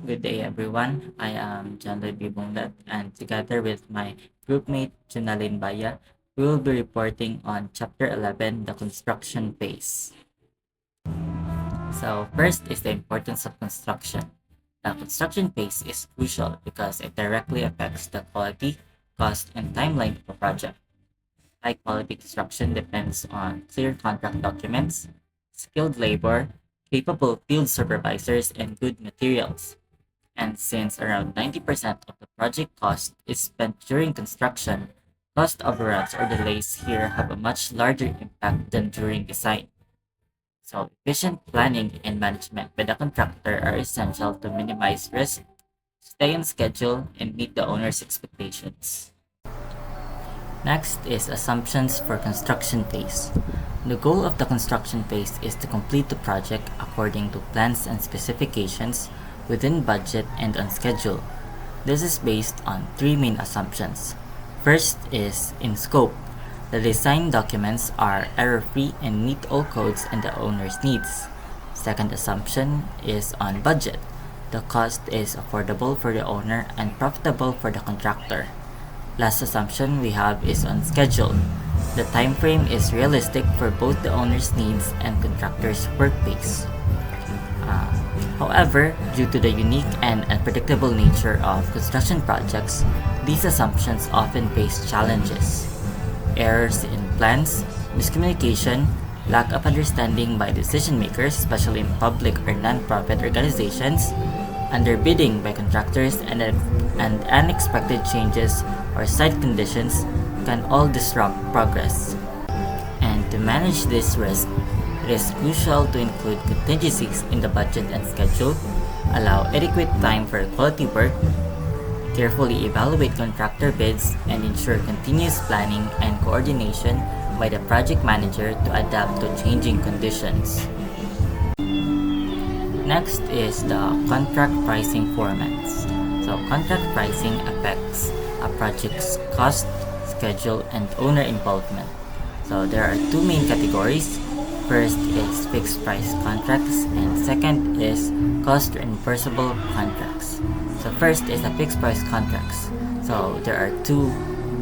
Good day, everyone. I am Bongat, and together with my groupmate Junalin BAYA, we will be reporting on Chapter 11, the construction phase. So, first is the importance of construction. The construction phase is crucial because it directly affects the quality, cost, and timeline of a project. High quality construction depends on clear contract documents, skilled labor, capable field supervisors, and good materials. And since around 90% of the project cost is spent during construction, cost overruns or delays here have a much larger impact than during design. So, efficient planning and management by the contractor are essential to minimize risk, stay on schedule, and meet the owner's expectations. Next is assumptions for construction phase. The goal of the construction phase is to complete the project according to plans and specifications within budget and on schedule. This is based on three main assumptions. First is in scope. The design documents are error-free and meet all codes and the owner's needs. Second assumption is on budget. The cost is affordable for the owner and profitable for the contractor. Last assumption we have is on schedule. The time frame is realistic for both the owner's needs and contractor's work pace. Uh, However, due to the unique and unpredictable nature of construction projects, these assumptions often face challenges. Errors in plans, miscommunication, lack of understanding by decision makers, especially in public or non-profit organizations, underbidding by contractors, and unexpected changes or site conditions can all disrupt progress. And to manage this risk, it is crucial to include contingencies in the budget and schedule, allow adequate time for quality work, carefully evaluate contractor bids, and ensure continuous planning and coordination by the project manager to adapt to changing conditions. Next is the contract pricing formats. So, contract pricing affects a project's cost, schedule, and owner involvement. So, there are two main categories. First is fixed price contracts, and second is cost reimbursable contracts. So, first is the fixed price contracts. So, there are two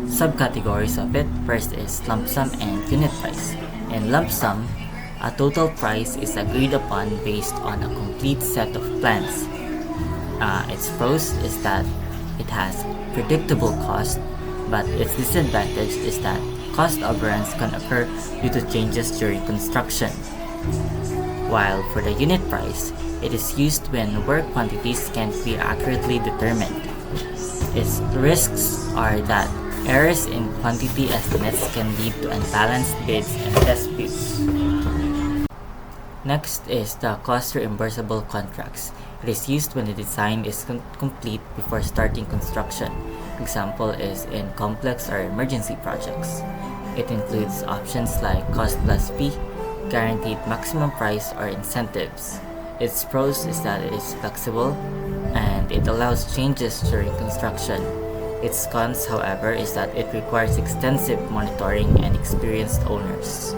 subcategories of it. First is lump sum and unit price. In lump sum, a total price is agreed upon based on a complete set of plans. Its pros is that it has predictable cost, but its disadvantage is that cost overruns can occur due to changes during construction. While for the unit price, it is used when work quantities can't be accurately determined. Its risks are that errors in quantity estimates can lead to unbalanced bids and disputes. Next is the cost reimbursable contracts. It is used when the design is complete before starting construction. Example is in complex or emergency projects. It includes options like cost plus fee, guaranteed maximum price, or incentives. Its pros is that it is flexible and it allows changes during construction. Its cons, however, is that it requires extensive monitoring and experienced owners.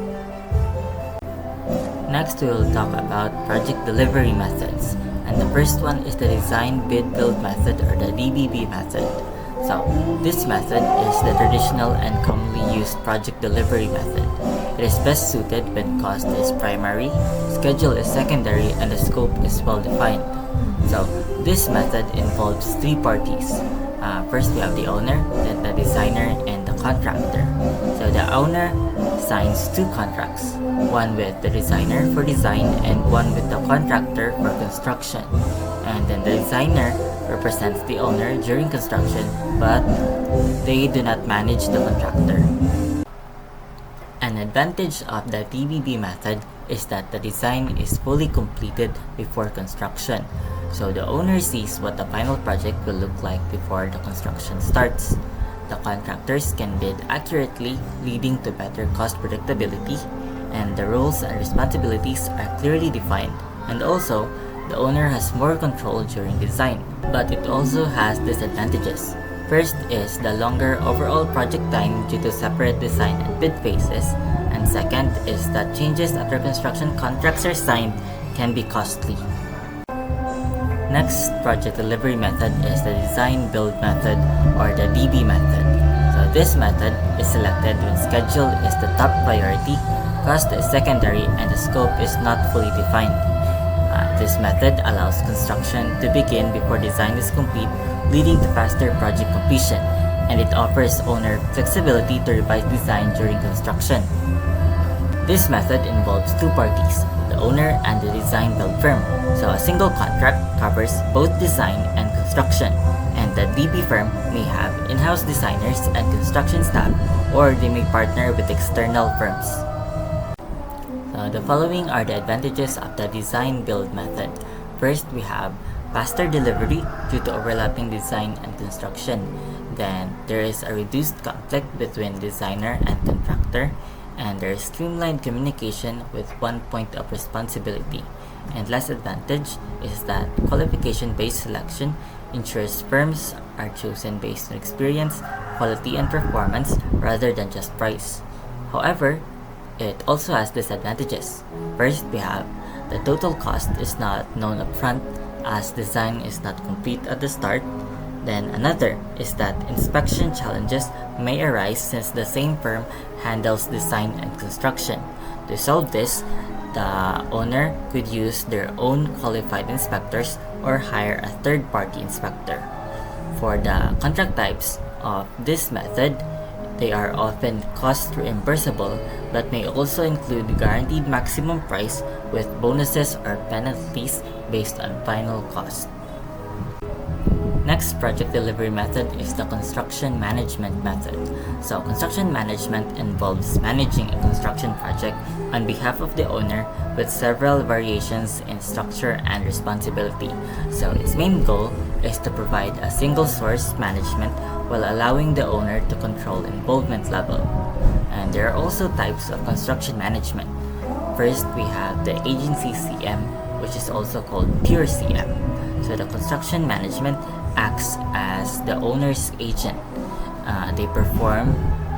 Next, we will talk about project delivery methods. And the first one is the design bid build method, or the DBB method. So, this method is the traditional and commonly used project delivery method. It is best suited when cost is primary, schedule is secondary, and the scope is well defined. So, this method involves three parties. First, we have the owner, then the designer, and the contractor. So, the owner signs two contracts, one with the designer for design and one with the contractor for construction. And then the designer represents the owner during construction, but they do not manage the contractor. An advantage of the DBB method is that the design is fully completed before construction, so the owner sees what the final project will look like before the construction starts. The contractors can bid accurately, leading to better cost predictability, and the roles and responsibilities are clearly defined. And also, the owner has more control during design, but it also has disadvantages. First is the longer overall project time due to separate design and bid phases, and second is that changes after construction contracts are signed can be costly. Next project delivery method is the design build method or the DB method. So this method is selected when schedule is the top priority, cost is secondary, and the scope is not fully defined. This method allows construction to begin before design is complete, leading to faster project completion, and it offers owner flexibility to revise design during construction. This method involves two parties, the owner and the design build firm. So a single contract covers both design and construction, and the DB firm may have in-house designers and construction staff, or they may partner with external firms. The following are the advantages of the design build method. First, we have faster delivery due to overlapping design and construction. Then there is a reduced conflict between designer and contractor, and there is streamlined communication with one point of responsibility. And last advantage is that qualification-based selection ensures firms are chosen based on experience, quality, and performance rather than just price. However, it also has disadvantages. First, we have the total cost is not known upfront as design is not complete at the start. Then another is that inspection challenges may arise since the same firm handles design and construction. To solve this, the owner could use their own qualified inspectors or hire a third-party inspector. For the contract types of this method, they are often cost reimbursable but may also include guaranteed maximum price with bonuses or penalties based on final cost. Next project delivery method is the construction management method. So construction management involves managing a construction project on behalf of the owner with several variations in structure and responsibility. So its main goal is to provide a single source management while allowing the owner to control involvement level. And there are also types of construction management. First, we have the agency CM, which is also called pure CM. So the construction management acts as the owner's agent. They perform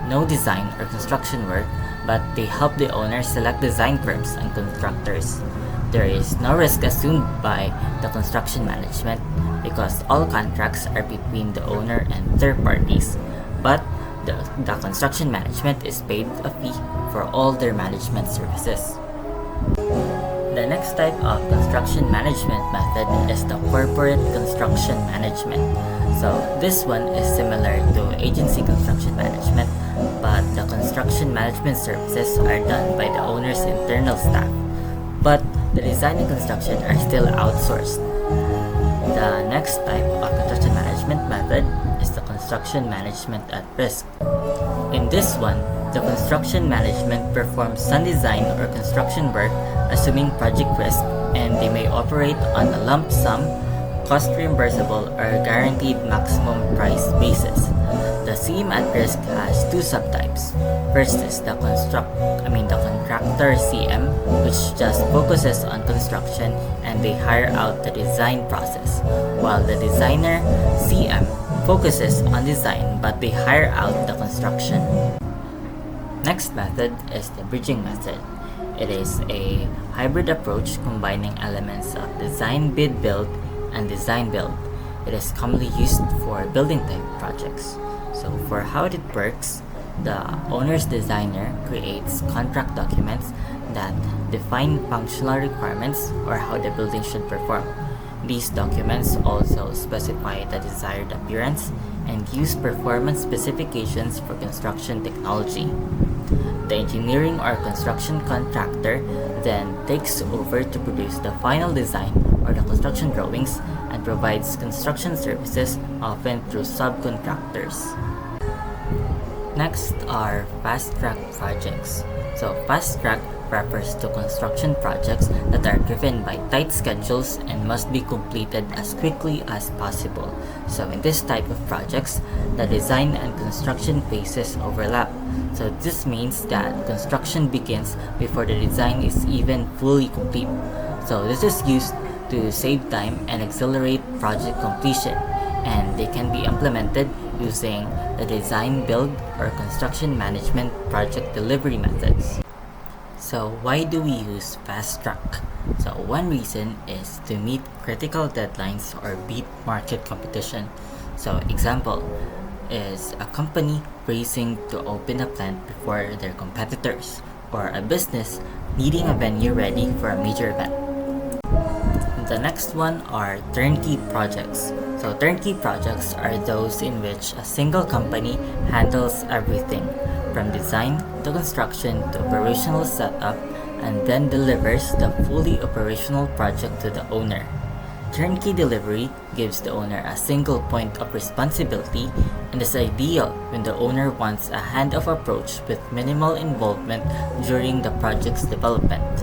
no design or construction work, but they help the owner select design firms and contractors. There is no risk assumed by the construction management because all contracts are between the owner and third parties, but the construction management is paid a fee for all their management services. The next type of construction management method is the corporate construction management. So this one is similar to agency construction management, but the construction management services are done by the owner's internal staff, but the design and construction are still outsourced. The next type of construction management method is the construction management at risk. In this one, the construction management performs some design or construction work assuming project risk, and they may operate on a lump sum, cost reimbursable, or guaranteed maximum price basis. The CM at risk has two subtypes. First is the contractor CM, which just focuses on construction and they hire out the design process, while the designer CM focuses on design but they hire out the construction. Next method is the bridging method. It is a hybrid approach combining elements of design bid build and design build. It is commonly used for building type projects. So for how it works, the owner's designer creates contract documents that define functional requirements or how the building should perform. These documents also specify the desired appearance and use performance specifications for construction technology. The engineering or construction contractor then takes over to produce the final design or the construction drawings and provides construction services, often through subcontractors. Next are fast-track projects. So fast-track refers to construction projects that are driven by tight schedules and must be completed as quickly as possible. So in this type of projects, the design and construction phases overlap. So this means that construction begins before the design is even fully complete. So this is used to save time and accelerate project completion, and they can be implemented using the design build or construction management project delivery methods. So why do we use fast track? So one reason is to meet critical deadlines or beat market competition. So example is a company racing to open a plant before their competitors, or a business needing a venue ready for a major event. The next one are turnkey projects. So turnkey projects are those in which a single company handles everything from design to construction to operational setup and then delivers the fully operational project to the owner. Turnkey delivery gives the owner a single point of responsibility and is ideal when the owner wants a hand-off approach with minimal involvement during the project's development.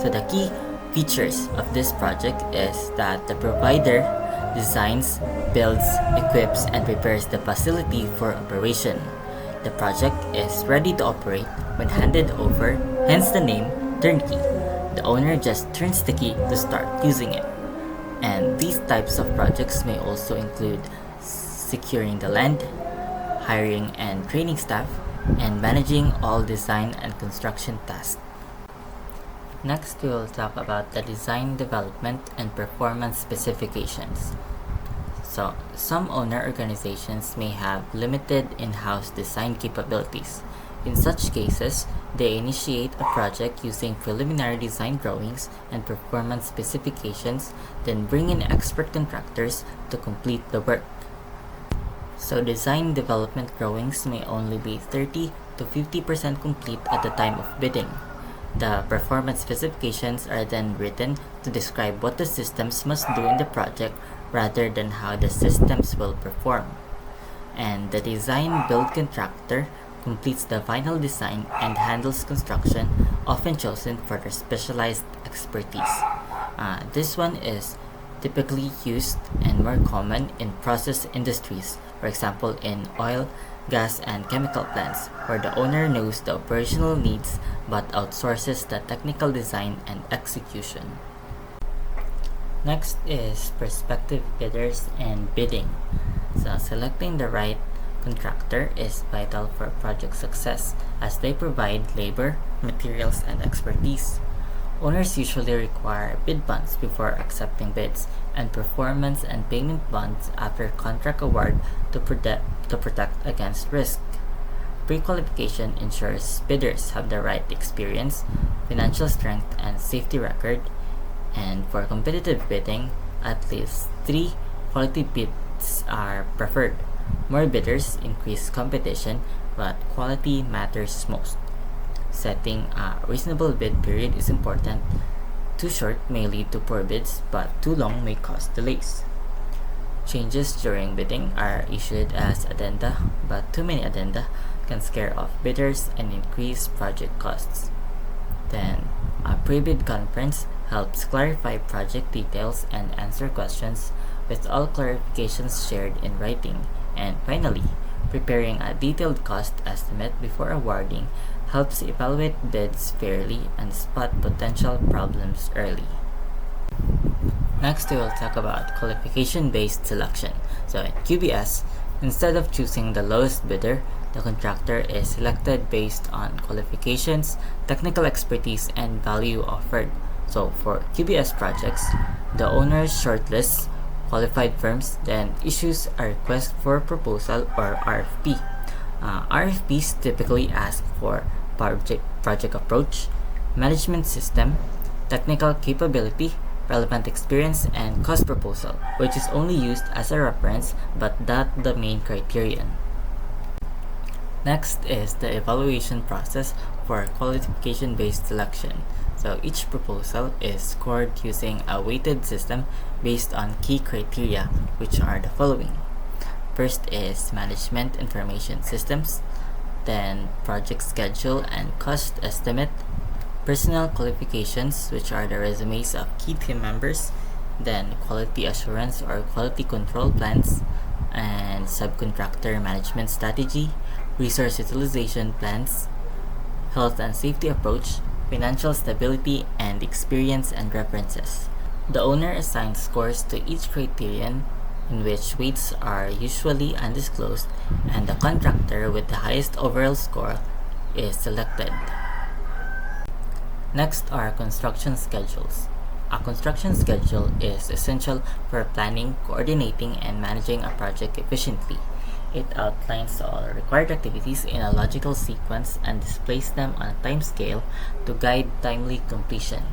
So the key features of this project is that the provider designs, builds, equips, and prepares the facility for operation. The project is ready to operate when handed over, hence the name turnkey. The owner just turns the key to start using it. And these types of projects may also include securing the land, hiring and training staff, and managing all design and construction tasks. Next, we will talk about the design development and performance specifications. So, some owner organizations may have limited in-house design capabilities. In such cases, they initiate a project using preliminary design drawings and performance specifications, then bring in expert contractors to complete the work. So design development drawings may only be 30 to 50% complete at the time of bidding. The performance specifications are then written to describe what the systems must do in the project rather than how the systems will perform. And the design build contractor completes the final design and handles construction, often chosen for their specialized expertise. This one is typically used and more common in process industries, for example in oil, gas, and chemical plants, where the owner knows the operational needs but outsources the technical design and execution. Next is prospective bidders and bidding. So selecting the right contractor is vital for project success as they provide labor, materials, and expertise. Owners usually require bid bonds before accepting bids and performance and payment bonds after contract award to protect against risk. Pre-qualification ensures bidders have the right experience, financial strength, and safety record. And for competitive bidding, at least 3 quality bids are preferred. More bidders increase competition, but quality matters most. Setting a reasonable bid period is important. Too short may lead to poor bids, but too long may cause delays. Changes during bidding are issued as addenda, but too many addenda can scare off bidders and increase project costs. Then, a pre-bid conference helps clarify project details and answer questions, with all clarifications shared in writing. And finally, preparing a detailed cost estimate before awarding helps evaluate bids fairly and spot potential problems early. Next, we will talk about qualification-based selection. So in QBS, instead of choosing the lowest bidder, the contractor is selected based on qualifications, technical expertise, and value offered. So for QBS projects, the owner shortlists qualified firms, then issues a request for proposal or RFP. RFPs typically ask for project approach, management system, technical capability, relevant experience, and cost proposal, which is only used as a reference but not the main criterion. Next is the evaluation process for qualification-based selection. So each proposal is scored using a weighted system based on key criteria, which are the following. First is management information systems, then project schedule and cost estimate, personnel qualifications, which are the resumes of key team members, then quality assurance or quality control plans, and subcontractor management strategy, resource utilization plans, health and safety approach, financial stability, and experience and references. The owner assigns scores to each criterion, in which weights are usually undisclosed, and the contractor with the highest overall score is selected. Next are construction schedules. A construction schedule is essential for planning, coordinating, and managing a project efficiently. It outlines all required activities in a logical sequence and displays them on a timescale to guide timely completion.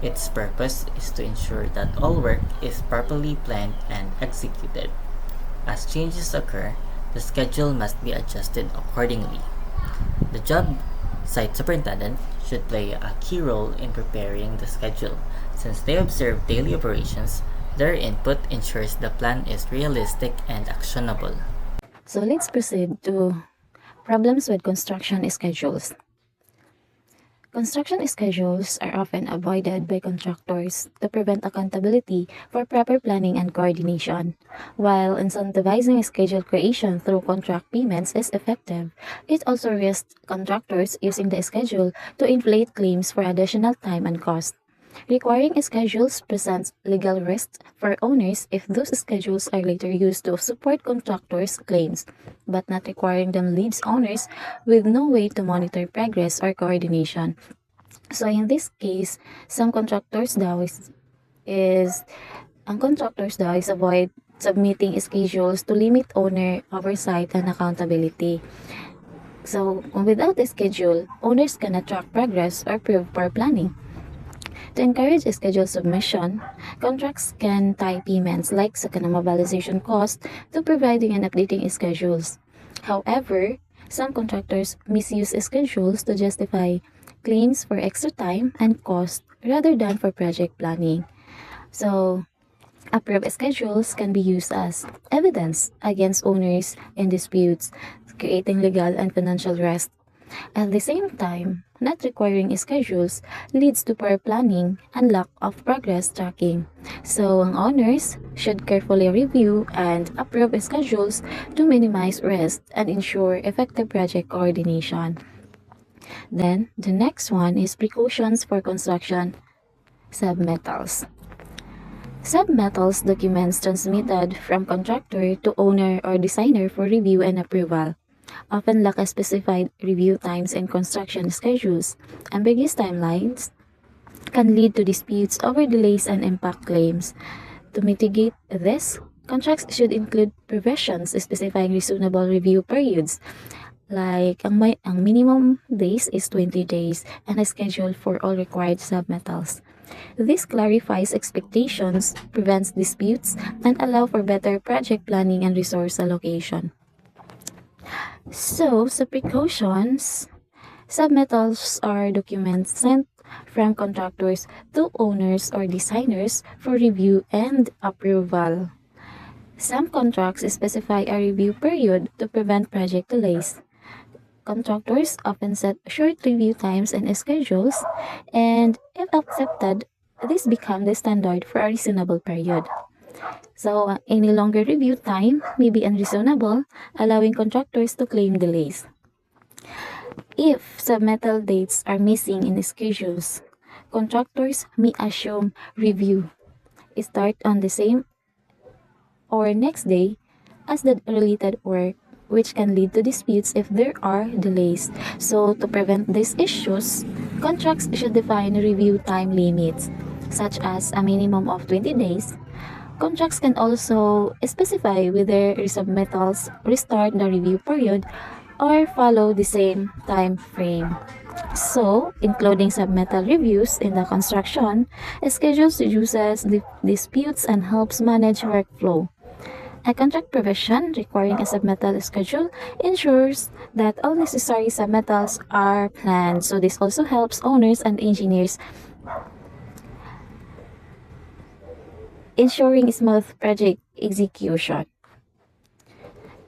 Its purpose is to ensure that all work is properly planned and executed. As changes occur, the schedule must be adjusted accordingly. The job site superintendent should play a key role in preparing the schedule. Since they observe daily operations, their input ensures the plan is realistic and actionable. So let's proceed to problems with construction schedules. Construction schedules are often avoided by contractors to prevent accountability for proper planning and coordination. While incentivizing schedule creation through contract payments is effective, it also risks contractors using the schedule to inflate claims for additional time and cost. Requiring schedules presents legal risks for owners if those schedules are later used to support contractors' claims, but not requiring them leaves owners with no way to monitor progress or coordination. So in this case, some contractors daw is ang contractors daw is avoid submitting schedules to limit owner oversight and accountability. So without a schedule, owners cannot track progress or prove poor planning. To encourage schedule submission, contracts can tie payments like second mobilization cost to providing and updating schedules. However, some contractors misuse schedules to justify claims for extra time and cost rather than for project planning. So, approved schedules can be used as evidence against owners in disputes, creating legal and financial risk. At the same time, not requiring schedules leads to poor planning and lack of progress tracking. So, ang owners should carefully review and approve schedules to minimize risk and ensure effective project coordination. Then, the next one is precautions for construction submittals. Submittals documents transmitted from contractor to owner or designer for review and approval often lack a specified review times and construction schedules. Ambiguous timelines can lead to disputes over delays and impact claims. To mitigate this, contracts should include provisions specifying reasonable review periods. Like, ang minimum days is 20 days and a schedule for all required submittals. This clarifies expectations, prevents disputes, and allow for better project planning and resource allocation. So, sa precautions, submittals are documents sent from contractors to owners or designers for review and approval. Some contracts specify a review period to prevent project delays. Contractors often set short review times and schedules, and if accepted, this becomes the standard for a reasonable period. So, any longer review time may be unreasonable, allowing contractors to claim delays. If submittal dates are missing in the schedules, contractors may assume review start on the same or next day as the related work, which can lead to disputes if there are delays. So, to prevent these issues, contracts should define review time limits, such as a minimum of 20 days. Contracts can also specify whether resubmittals restart the review period or follow the same time frame. So, including submittal reviews in the construction, schedules reduces disputes and helps manage workflow. A contract provision requiring a submittal schedule ensures that all necessary submittals are planned. So, this also helps owners and engineers ensuring smooth project execution.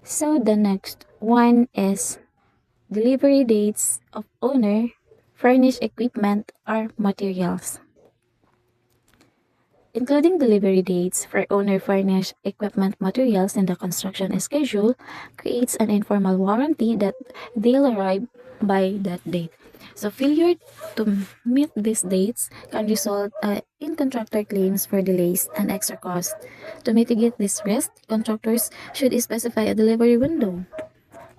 So the next one is delivery dates of owner, furnished equipment or materials. Including delivery dates for owner furnished equipment materials in the construction schedule creates an informal warranty that they'll arrive by that date. So failure to meet these dates can result in contractor claims for delays and extra costs. To mitigate this risk, contractors should specify a delivery window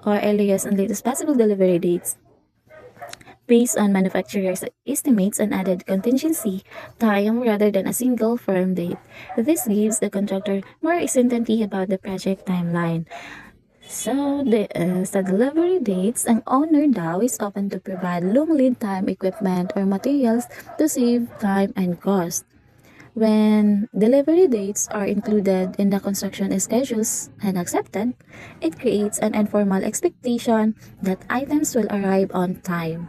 or earliest and latest possible delivery dates. based on manufacturer's estimates and added contingency time rather than a single firm date. This gives the contractor more certainty about the project timeline. So, sa delivery dates, ang owner daw is open to provide long lead time equipment or materials to save time and cost. When delivery dates are included in the construction schedules and accepted, it creates an informal expectation that items will arrive on time.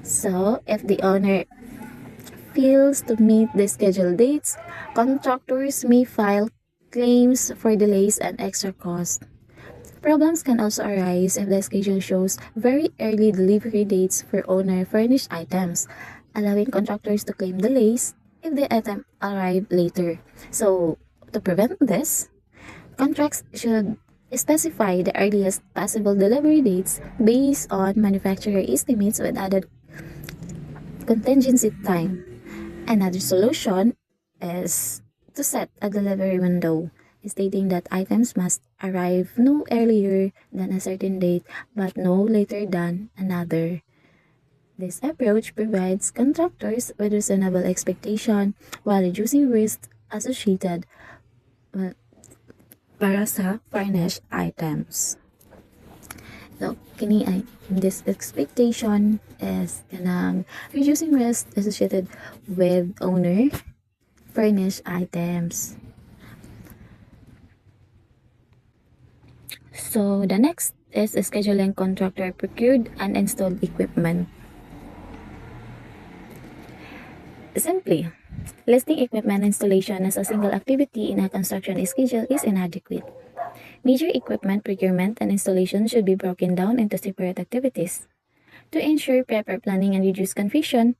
So, if the owner fails to meet the scheduled dates, contractors may file claims for delays and extra costs. Problems can also arise if the schedule shows very early delivery dates for owner furnished items, allowing contractors to claim delays if the item arrive later. So, to prevent this, contracts should specify the earliest possible delivery dates based on manufacturer estimates with added contingency time. Another solution is to set a delivery window, stating that items must arrive no earlier than a certain date but no later than another. This approach provides contractors with reasonable expectation while reducing risks associated well, para sa furnished items. So, kini ay this expectation is kanang reducing risk associated with owner furnished items. So, the next is scheduling contractor procured and installed equipment. Simply, listing equipment installation as a single activity in a construction schedule is inadequate. Major equipment procurement and installation should be broken down into separate activities to ensure proper planning and reduce confusion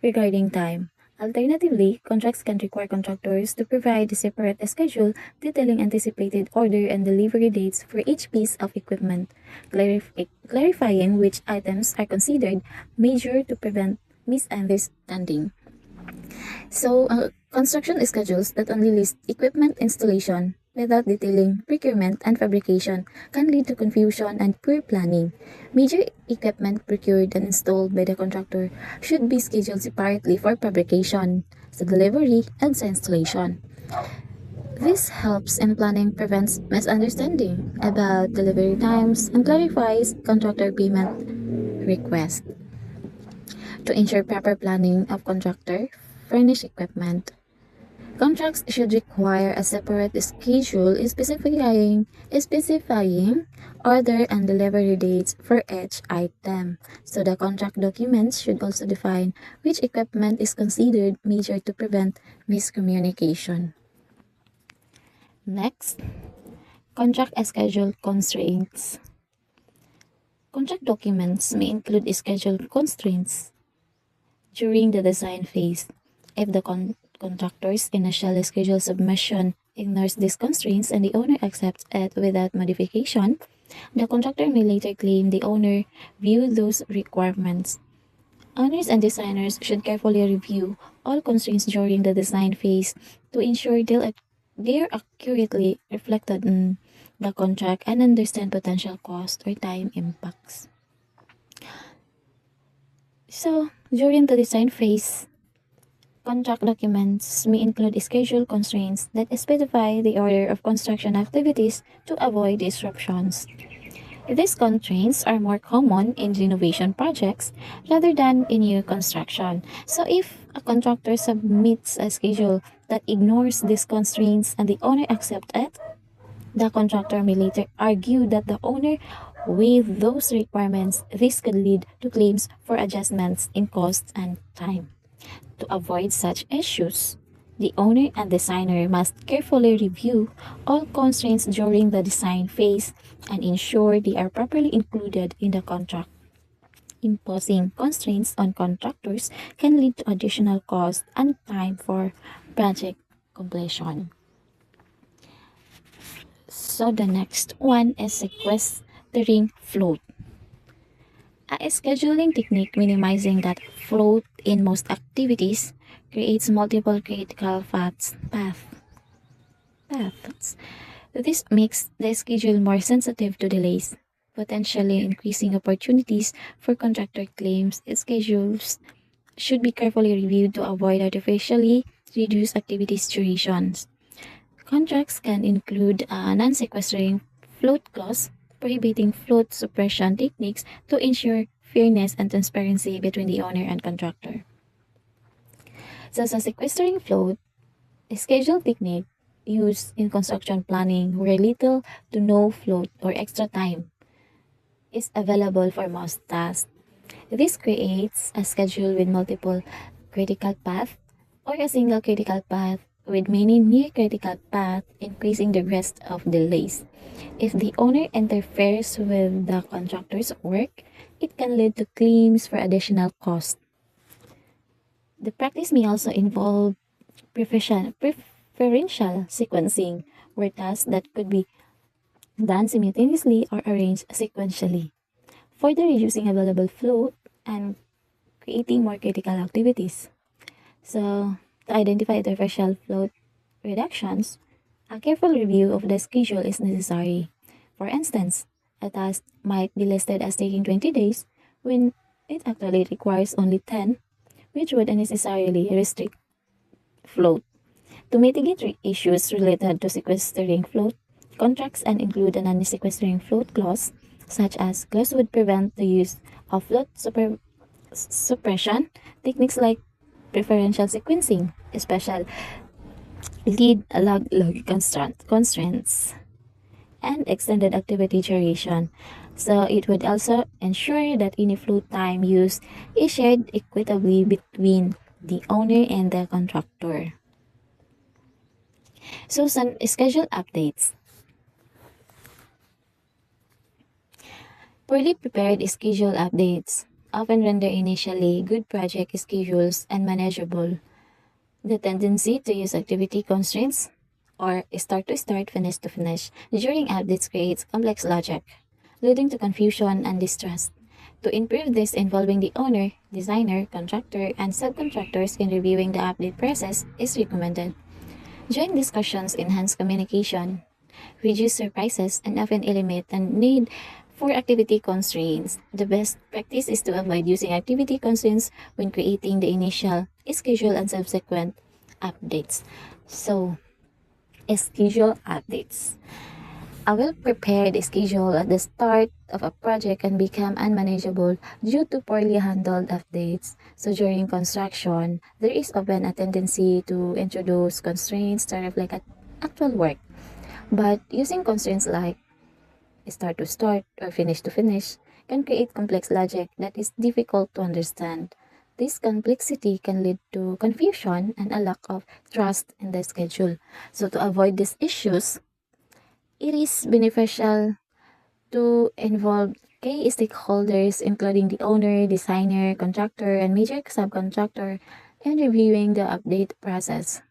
regarding time. Alternatively, contracts can require contractors to provide a separate schedule detailing anticipated order and delivery dates for each piece of equipment, clarifying which items are considered major to prevent misunderstanding. So, construction schedules that only list equipment installation without detailing procurement and fabrication can lead to confusion and poor planning. Major equipment procured and installed by the contractor should be scheduled separately for fabrication, sa delivery, and sa installation. This helps in planning, prevents misunderstanding about delivery times, and clarifies contractor payment request. To ensure proper planning of contractor furnished equipment, contracts should require a separate schedule specifying order and delivery dates for each item. So the contract documents should also define which equipment is considered major to prevent miscommunication. Next, contract schedule constraints. Contract documents may include schedule constraints during the design phase. If the contractor's initial schedule submission ignores these constraints and the owner accepts it without modification, the contractor may later claim the owner viewed those requirements. Owners and designers should carefully review all constraints during the design phase to ensure they're accurately reflected in the contract and understand potential cost or time impacts. So, during the design phase, contract documents may include schedule constraints that specify the order of construction activities to avoid disruptions. These constraints are more common in renovation projects rather than in new construction. So, if a contractor submits a schedule that ignores these constraints and the owner accepts it, the contractor may later argue that the owner waived those requirements. This could lead to claims for adjustments in costs and time. To avoid such issues, the owner and designer must carefully review all constraints during the design phase and ensure they are properly included in the contract. Imposing constraints on contractors can lead to additional cost and time for project completion. So the next one is sequestering float. A scheduling technique minimizing that float in most activities creates multiple critical paths. This makes the schedule more sensitive to delays. potentially increasing opportunities for contractor claims. Schedules should be carefully reviewed to avoid artificially reduced activities durations. Contracts can include a non-sequestering float clause, prohibiting float suppression techniques to ensure fairness and transparency between the owner and contractor. So sa sequestering float, a schedule technique used in construction planning where little to no float or extra time is available for most tasks. This creates a schedule with multiple critical paths or a single critical path with many near critical paths, increasing the risk of delays. If the owner interferes with the contractor's work, it can lead to claims for additional cost. The practice may also involve preferential sequencing, where tasks that could be done simultaneously are arranged sequentially, further reducing available flow and creating more critical activities. So, to identify interfacial float reductions, a careful review of the schedule is necessary. For instance, a task might be listed as taking 20 days when it actually requires only 10, which would unnecessarily restrict float. To mitigate issues related to sequestering float, contracts and include a non-sequestering float clause, such as clause would prevent the use of float suppression techniques like preferential sequencing, special lead log constraints, and extended activity duration. So it would also ensure that any float time used is shared equitably between the owner and the contractor. So some schedule updates. Poorly prepared schedule updates often render initially good project schedules unmanageable. The tendency to use activity constraints or start to start, finish to finish during updates creates complex logic, leading to confusion and distrust. To improve this, involving the owner, designer, contractor, and subcontractors in reviewing the update process is recommended. Joint discussions enhance communication, reduce surprises, and often eliminate the need for activity constraints. The best practice is to avoid using activity constraints when creating the initial schedule and subsequent updates. So, schedule updates. A well-prepared schedule at the start of a project can become unmanageable due to poorly handled updates. So during construction, there is often a tendency to introduce constraints to reflect actual work. But using constraints like start to start or finish to finish can create complex logic that is difficult to understand. This complexity can lead to confusion and a lack of trust in the schedule. So to avoid these issues, it is beneficial to involve key stakeholders, including the owner, designer, contractor, and major subcontractor, in reviewing the update process.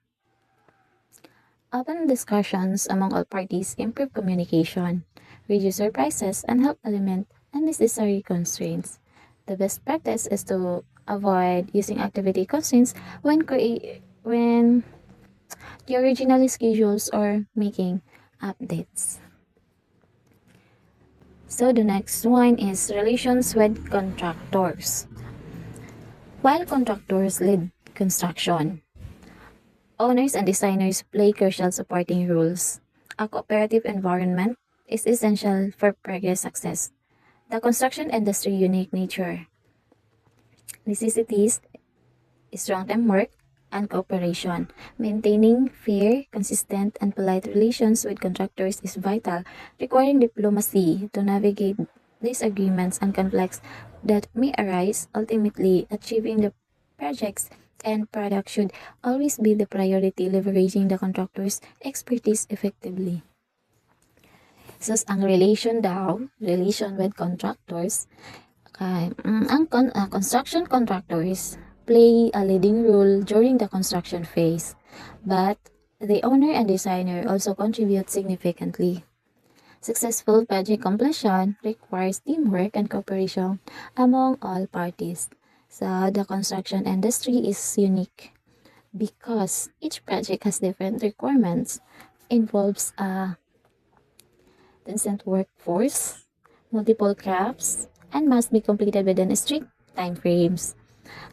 Open discussions among all parties improve communication, reduce surprises, and help eliminate unnecessary constraints. The best practice is to avoid using activity constraints when the original schedules or making updates. So the next one is relations with contractors. While contractors lead construction, owners and designers play crucial supporting roles. A cooperative environment is essential for progress success. The construction industry unique nature necessitates strong teamwork and cooperation. Maintaining fair, consistent, and polite relations with contractors is vital, requiring diplomacy to navigate disagreements and conflicts that may arise. Ultimately, achieving the project's end product should always be the priority, leveraging the contractor's expertise effectively. So, ang relation with contractors, construction contractors play a leading role during the construction phase, but the owner and designer also contribute significantly. Successful project completion requires teamwork and cooperation among all parties. So the construction industry is unique because each project has different requirements, involves a decent workforce, multiple crafts, and must be completed within strict time frames.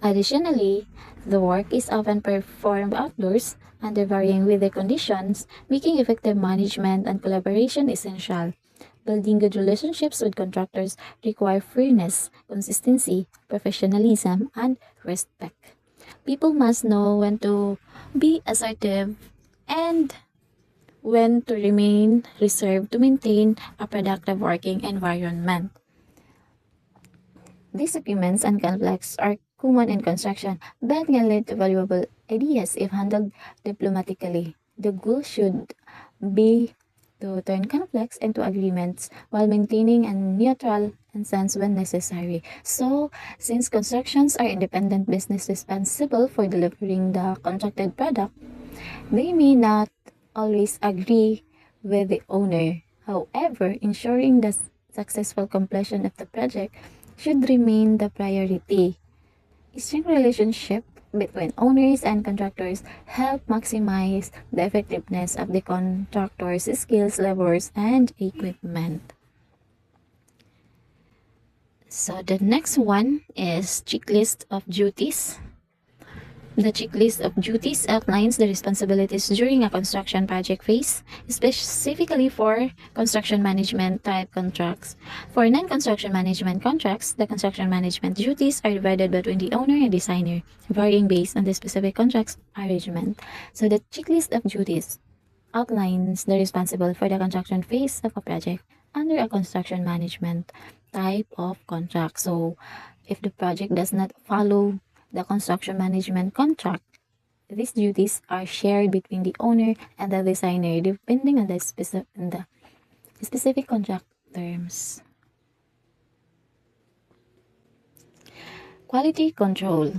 Additionally, the work is often performed outdoors under varying weather conditions, making effective management and collaboration essential. Building good relationships with contractors require fairness, consistency, professionalism, and respect. People must know when to be assertive and when to remain reserved to maintain a productive working environment. Disagreements and conflicts are common in construction, but can lead to valuable ideas if handled diplomatically. The goal should be to turn conflicts into agreements while maintaining a neutral stance when necessary. So, since constructions are independent business responsible for delivering the contracted product, they may not always agree with the owner. However, ensuring the successful completion of the project should remain the priority. Strong relationship between owners and contractors help maximize the effectiveness of the contractor's skills, labors, and equipment. So the next one is checklist of duties. The checklist of duties outlines the responsibilities during a construction project phase, specifically for construction management type contracts. For non-construction management contracts, the construction management duties are divided between the owner and designer, varying based on the specific contract's arrangement. So the checklist of duties outlines the responsible for the construction phase of a project under a construction management type of contract. So if the project does not follow the construction management contract, these duties are shared between the owner and the designer depending on the specific contract terms. Quality control.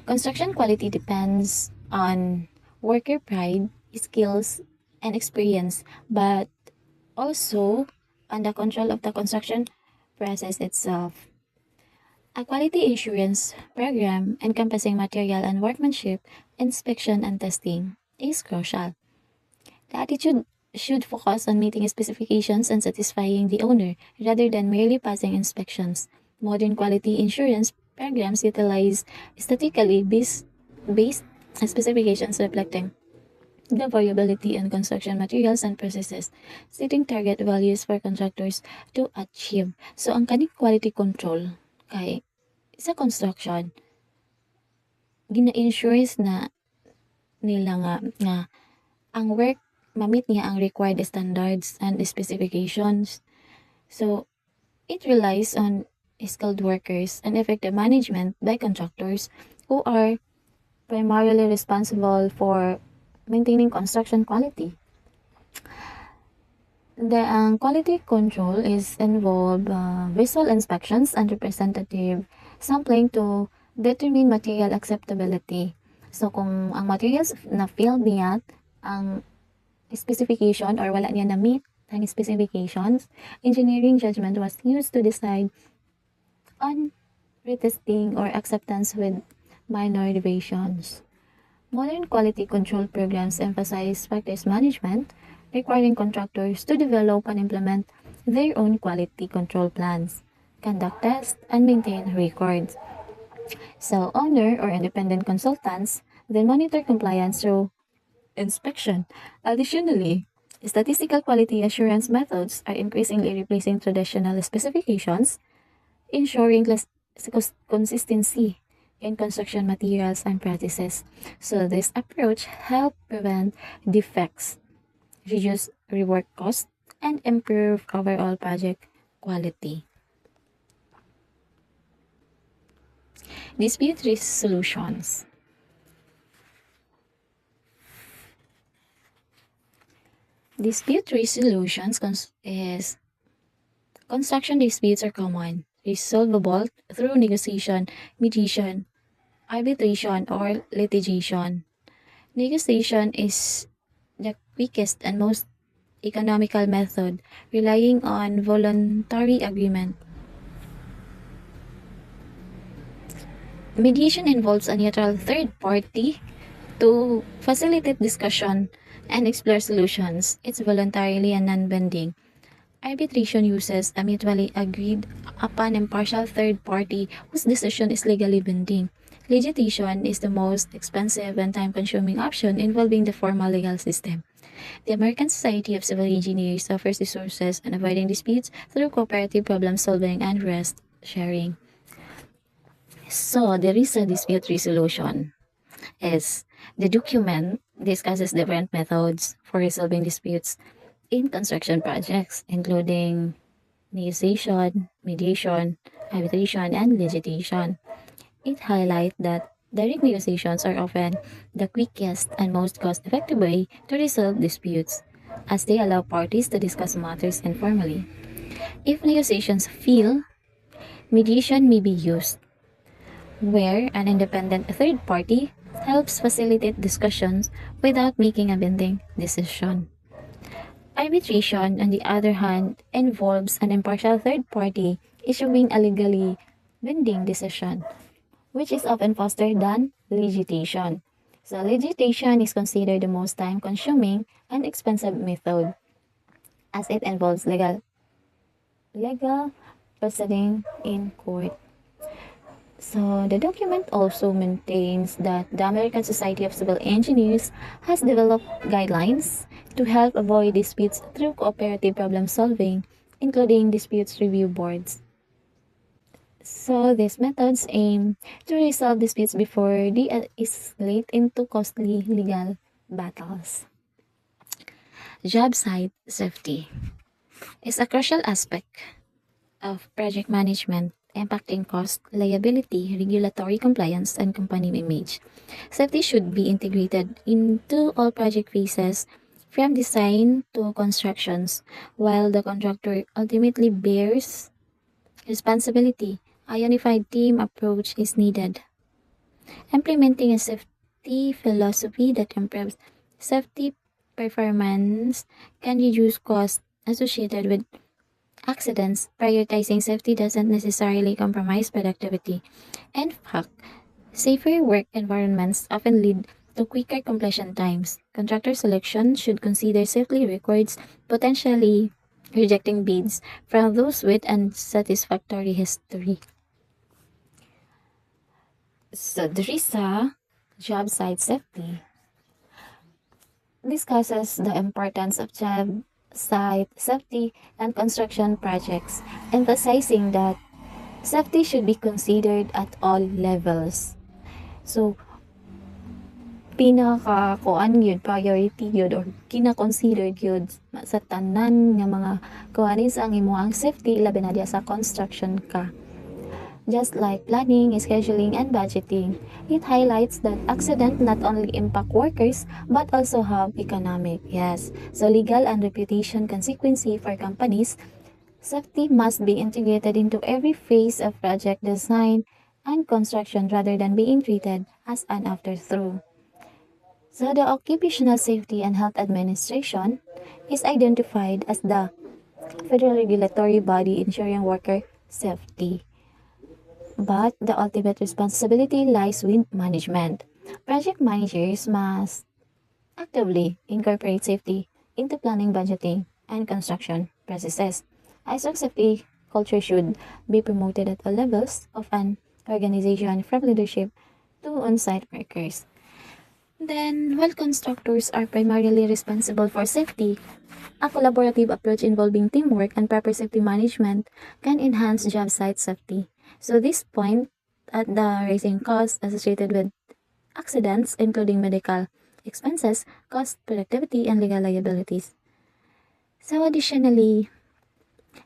Construction quality depends on worker pride, skills, and experience, but also on the control of the construction process itself. A quality assurance program encompassing material and workmanship, inspection, and testing is crucial. The attitude should focus on meeting specifications and satisfying the owner rather than merely passing inspections. Modern quality assurance programs utilize statistically based specifications reflecting the variability in construction materials and processes, setting target values for contractors to achieve. So, ang kaning quality control kay sa construction, gina-ensures na nila nga ang work ma-meet niya ang required standards and specifications. So, it relies on skilled workers and effective management by contractors who are primarily responsible for maintaining construction quality. The quality control is involved visual inspections and representative sampling to determine material acceptability. So kung ang materials na failed niya ang specification or wala niya na-meet ang specifications, engineering judgment was used to decide on retesting or acceptance with minor deviations. Modern quality control programs emphasize practice management, requiring contractors to develop and implement their own quality control plans, conduct tests, and maintain records. So, owner or independent consultants then monitor compliance through inspection. Additionally, statistical quality assurance methods are increasingly replacing traditional specifications, ensuring consistency in construction materials and practices. So this approach helps prevent defects, reduce rework costs, and improve overall project quality. Dispute resolutions. Dispute resolutions is construction disputes are common, resolvable through negotiation, mediation, arbitration, or litigation. Negotiation is the quickest and most economical method, relying on voluntary agreement. Mediation involves a neutral third party to facilitate discussion and explore solutions. It's voluntarily and non-binding. Arbitration uses a mutually agreed upon impartial third party whose decision is legally binding. Litigation is the most expensive and time-consuming option involving the formal legal system. The American Society of Civil Engineers offers resources on avoiding disputes through cooperative problem solving and rest sharing. So, there is a dispute resolution. Is the document discusses different methods for resolving disputes in construction projects, including negotiation, mediation, arbitration, and litigation. It highlights that direct negotiations are often the quickest and most cost-effective way to resolve disputes, as they allow parties to discuss matters informally. If negotiations fail, mediation may be used, where an independent third party helps facilitate discussions without making a binding decision. Arbitration, on the other hand, involves an impartial third party issuing a legally binding decision, which is often faster than litigation. So litigation is considered the most time-consuming and expensive method, as it involves legal proceeding in court. So the document also maintains that the American Society of Civil Engineers has developed guidelines to help avoid disputes through cooperative problem solving, including disputes review boards. So these methods aim to resolve disputes before they escalate into costly legal battles. Job site safety is a crucial aspect of project management, impacting cost, liability, regulatory compliance, and company image. Safety should be integrated into all project phases from design to constructions, while the contractor ultimately bears responsibility. A unified team approach is needed. Implementing a safety philosophy that improves safety performance can reduce costs associated with accidents. Prioritizing safety doesn't necessarily compromise productivity. In fact, safer work environments often lead to quicker completion times. Contractor selection should consider safety records, potentially rejecting bids from those with unsatisfactory history. So, DRISA, job site safety, discusses the importance of job site safety and construction projects, emphasizing that safety should be considered at all levels. So, kuan yun, priority yun, or kina-considered yun sa tanan nga mga kuanis ang imuang safety, labi na diya sa construction ka. Just like planning, scheduling, and budgeting, it highlights that accidents not only impact workers but also have economic, so legal and reputation consequences for companies. Safety must be integrated into every phase of project design and construction rather than being treated as an afterthought. So the Occupational Safety and Health Administration is identified as the federal regulatory body ensuring worker safety. But the ultimate responsibility lies with management. Project managers must actively incorporate safety into planning, budgeting, and construction processes. A strong safety culture should be promoted at all levels of an organization, from leadership to on-site workers. Then, while constructors are primarily responsible for safety, a collaborative approach involving teamwork and proper safety management can enhance job site safety. So this point at the rising costs associated with accidents, including medical expenses, cost, productivity, and legal liabilities. So additionally,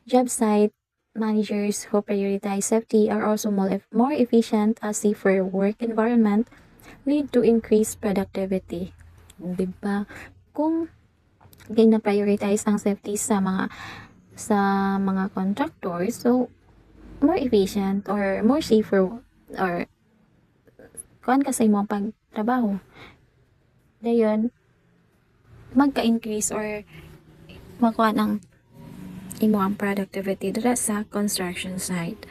job site managers who prioritize safety are also more efficient. A safer work environment lead to increased productivity. Diba? Kung gina-prioritize ang safety sa mga contractors, so more efficient or more safer or kuan ka sa imong pagtrabaho. Dayon magka-increase or makuha ang imong productivity dira sa construction site.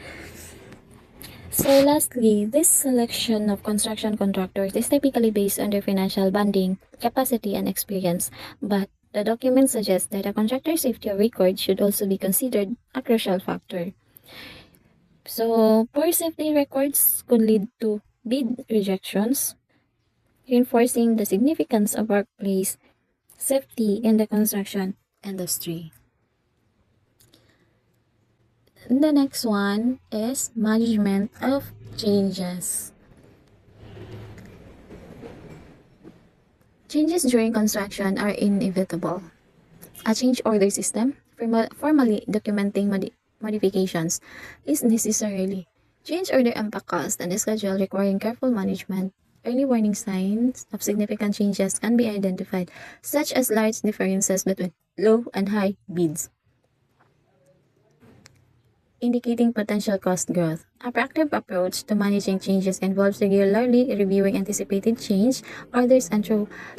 So lastly, this selection of construction contractors is typically based on their financial banding, capacity, and experience, but The document suggests that a contractor safety record should also be considered a crucial factor. So, poor safety records could lead to bid rejections, reinforcing the significance of workplace safety in the construction industry. The next one is management of changes. Changes during construction are inevitable. A change order system, formally documenting modifications, is necessarily. Change order impact cost and schedule requiring careful management. Early warning signs of significant changes can be identified, such as large differences between low and high bids, indicating potential cost growth. A proactive approach to managing changes involves regularly reviewing anticipated change orders and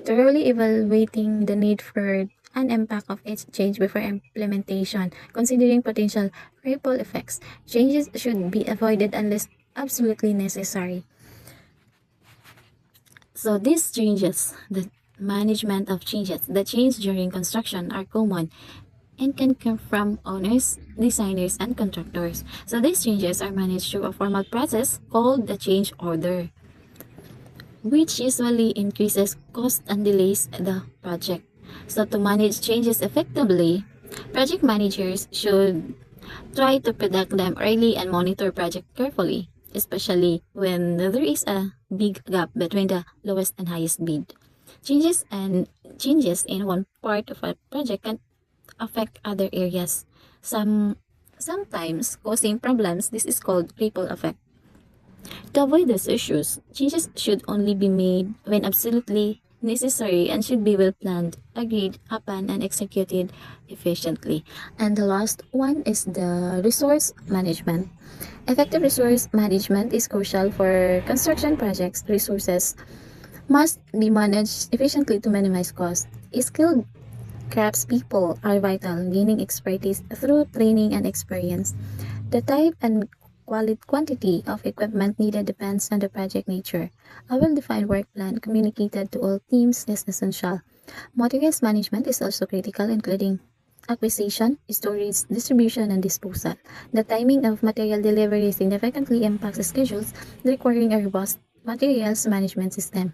thoroughly evaluating the need for and impact of each change before implementation, considering potential ripple effects. Changes should be avoided unless absolutely necessary. So these changes, the management of changes, the change during construction are common and can come from owners, designers, and contractors. So these changes are managed through a formal process called the change order, which usually increases cost and delays the project. So to manage changes effectively, project managers should try to predict them early and monitor project carefully, especially when there is a big gap between the lowest and highest bid. Changes in one part of a project can affect other areas. Sometimes causing problems. This is called ripple effect. To avoid these issues, changes should only be made when absolutely necessary and should be well planned, agreed upon, and executed efficiently. And the last one is the resource management. Effective resource management is crucial for construction projects. Resources must be managed efficiently to minimize cost. Skilled craftspeople are vital, gaining expertise through training and experience. The type and quantity of equipment needed depends on the project nature. A well-defined work plan communicated to all teams is essential. Materials management is also critical, including acquisition, storage, distribution, and disposal. The timing of material delivery significantly impacts schedules, requiring a robust materials management system.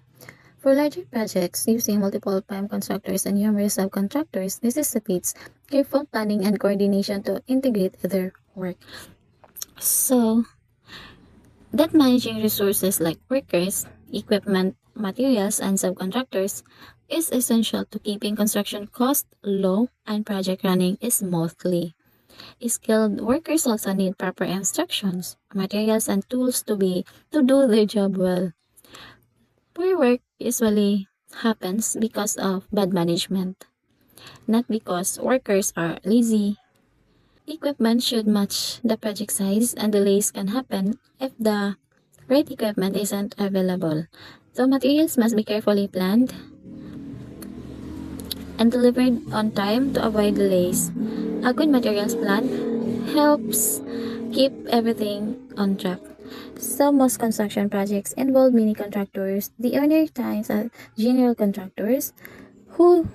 For larger projects using multiple prime contractors and numerous subcontractors necessitates careful planning and coordination to integrate their work. So, that managing resources like workers, equipment, materials, and subcontractors is essential to keeping construction costs low and project running smoothly. Skilled workers also need proper instructions, materials, and tools to do their job well. Poor work usually happens because of bad management, not because workers are lazy. Equipment should match the project size, and delays can happen if the right equipment isn't available. So materials must be carefully planned and delivered on time to avoid delays. A good materials plan helps keep everything on track. So most construction projects involve many contractors. The owner times are general contractors who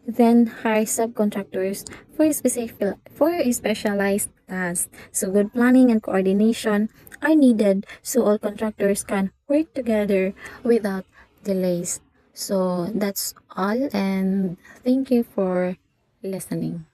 then hire subcontractors for a specialized task. So good planning and coordination are needed so all contractors can work together without delays. So that's all, and thank you for listening.